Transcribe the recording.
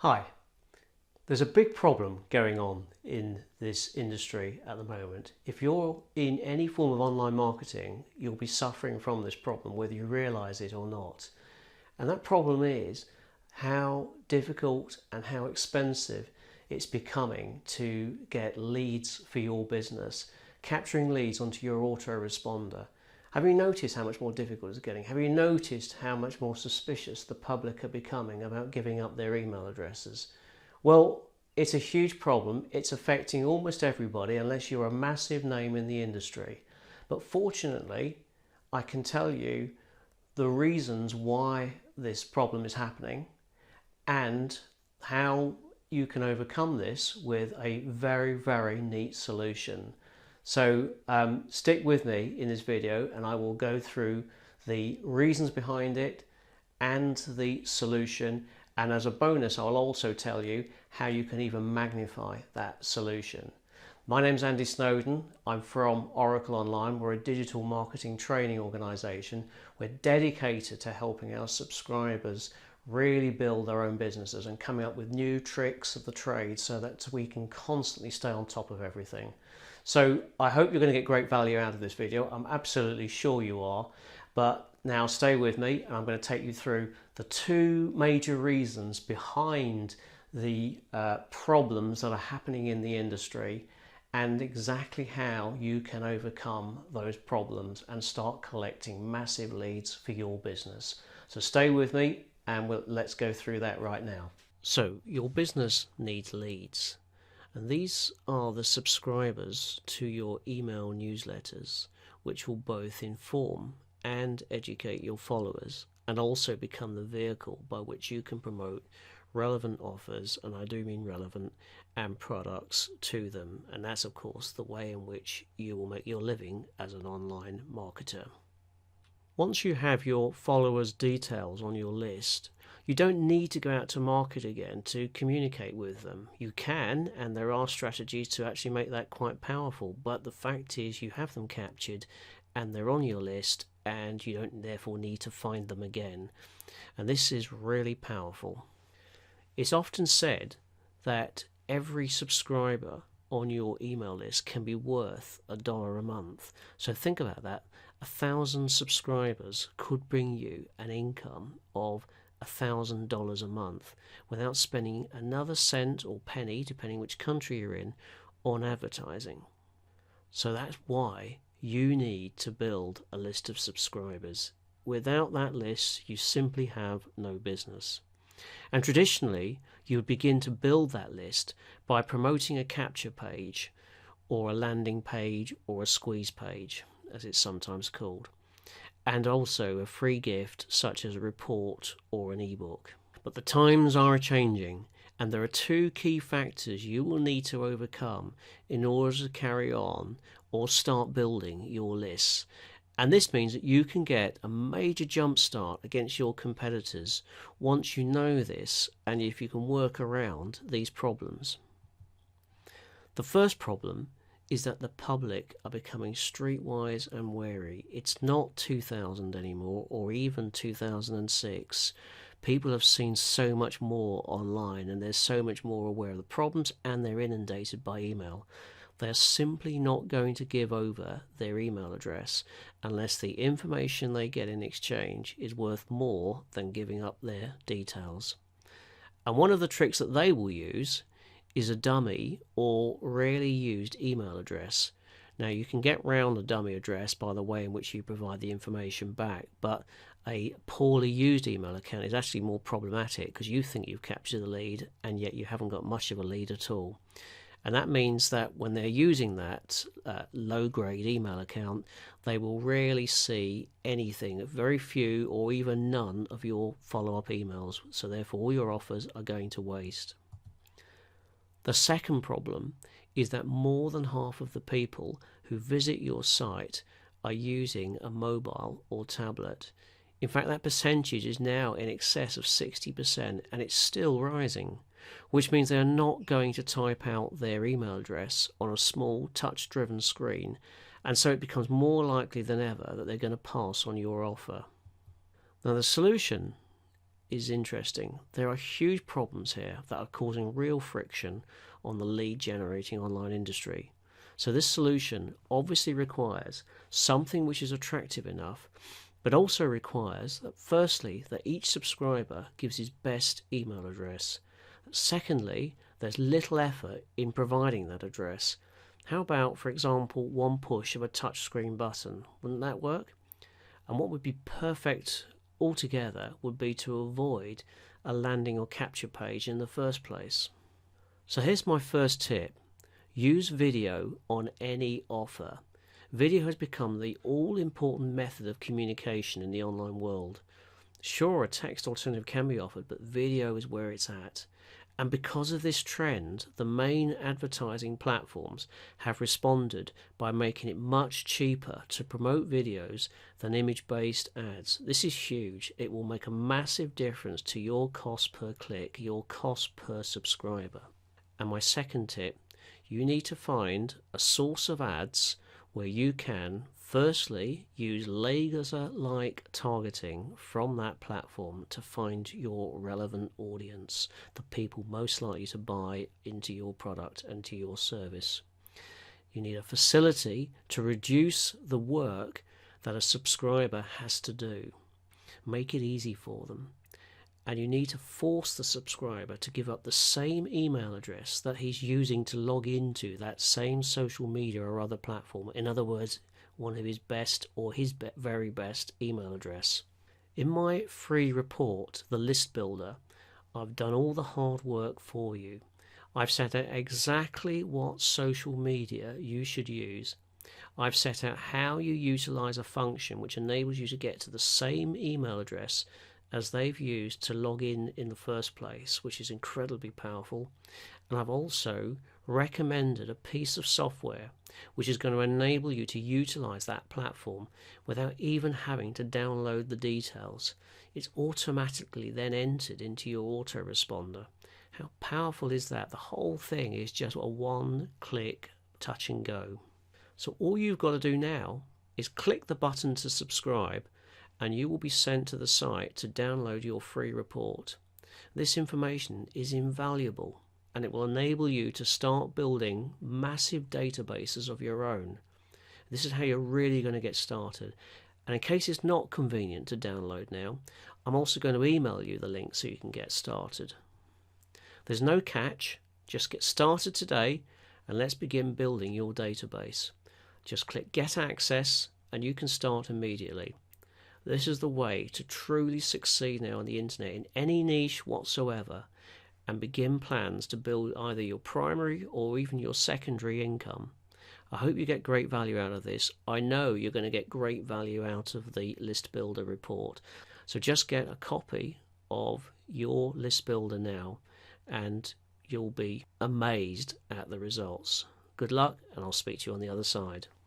Hi, there's a big problem going on in this industry at the moment. If you're in any form of online marketing, you'll be suffering from this problem, whether you realize it or not. And that problem is how difficult and how expensive it's becoming to get leads for your business, capturing leads onto your autoresponder. Have you noticed how much more difficult it's getting? Have you noticed how much more suspicious the public are becoming about giving up their email addresses? Well, it's a huge problem. It's affecting almost everybody unless you're a massive name in the industry. But fortunately, I can tell you the reasons why this problem is happening and how you can overcome this with a very, very neat solution. So stick with me in this video and I will go through the reasons behind it and the solution, and as a bonus I'll also tell you how you can even magnify that solution. My name's Andy Snowden. I'm from Oracle Online. We're a digital marketing training organisation. We're dedicated to helping our subscribers really build their own businesses and coming up with new tricks of the trade so that we can constantly stay on top of everything. So I hope you're going to get great value out of this video. I'm absolutely sure you are. But now stay with me and I'm going to take you through the two major reasons behind the problems that are happening in the industry and exactly how you can overcome those problems and start collecting massive leads for your business. So stay with me and let's go through that right now. So your business needs leads, and these are the subscribers to your email newsletters, which will both inform and educate your followers and also become the vehicle by which you can promote relevant offers, and I do mean relevant, and products to them. And that's of course the way in which you will make your living as an online marketer. Once you have your followers' details on your list, you don't need to go out to market again to communicate with them. You can, and there are strategies to actually make that quite powerful, but the fact is you have them captured and they're on your list and you don't therefore need to find them again. And this is really powerful. It's often said that every subscriber on your email list can be worth $1 a month. So think about that. 1,000 subscribers could bring you an income of $1,000 a month without spending another cent or penny, depending which country you're in, on advertising. So that's why you need to build a list of subscribers. Without that list, you simply have no business. And traditionally, you would begin to build that list by promoting a capture page or a landing page or a squeeze page, as it's sometimes called, and also a free gift such as a report or an ebook. But the times are changing, and there are two key factors you will need to overcome in order to carry on or start building your lists. And this means that you can get a major jump start against your competitors once you know this and if you can work around these problems. The first problem is that the public are becoming streetwise and wary. It's not 2000 anymore, or even 2006. People have seen so much more online and they're so much more aware of the problems, and they're inundated by email. They're simply not going to give over their email address unless the information they get in exchange is worth more than giving up their details. And one of the tricks that they will use is a dummy or rarely used email address. Now, you can get round a dummy address by the way in which you provide the information back, but a poorly used email account is actually more problematic because you think you've captured the lead and yet you haven't got much of a lead at all. And that means that when they're using that low-grade email account, they will rarely see anything, very few or even none of your follow-up emails. So therefore, all your offers are going to waste. The second problem is that more than half of the people who visit your site are using a mobile or tablet. In fact, that percentage is now in excess of 60%, and it's still rising, which means they are not going to type out their email address on a small touch-driven screen, and so it becomes more likely than ever that they're going to pass on your offer. Now, the solution is interesting. There are huge problems here that are causing real friction on the lead generating online industry. So this solution obviously requires something which is attractive enough, but also requires that firstly, that each subscriber gives his best email address. Secondly, there's little effort in providing that address. How about, for example, one push of a touchscreen button? Wouldn't that work? And what would be perfect altogether would be to avoid a landing or capture page in the first place. So here's my first tip. Use video on any offer. Video has become the all-important method of communication in the online world. Sure, a text alternative can be offered, but video is where it's at. And because of this trend, the main advertising platforms have responded by making it much cheaper to promote videos than image-based ads. This is huge. It will make a massive difference to your cost per click, your cost per subscriber. And my second tip, you need to find a source of ads where you can firstly use laser-like targeting from that platform to find your relevant audience, the people most likely to buy into your product and to your service. You need a facility to reduce the work that a subscriber has to do. Make it easy for them. And you need to force the subscriber to give up the same email address that he's using to log into that same social media or other platform. In other words, one of his best or his very best email address. In my free report, The List Builder, I've done all the hard work for you. I've set out exactly what social media you should use. I've set out how you utilize a function which enables you to get to the same email address as they've used to log in the first place, which is incredibly powerful. And I've also recommended a piece of software which is going to enable you to utilize that platform without even having to download the details. It's automatically then entered into your autoresponder. How powerful is that? The whole thing is just a one-click touch and go. So all you've got to do now is click the button to subscribe, and you will be sent to the site to download your free report. This information is invaluable, and it will enable you to start building massive databases of your own. This is how you're really going to get started. And in case it's not convenient to download now, I'm also going to email you the link so you can get started. There's no catch. Just get started today, and let's begin building your database. Just click Get Access, and you can start immediately. This is the way to truly succeed now on the internet in any niche whatsoever, and begin plans to build either your primary or even your secondary income. I hope you get great value out of this. I know you're going to get great value out of the List Builder report. So just get a copy of your List Builder now, and you'll be amazed at the results. Good luck, and I'll speak to you on the other side.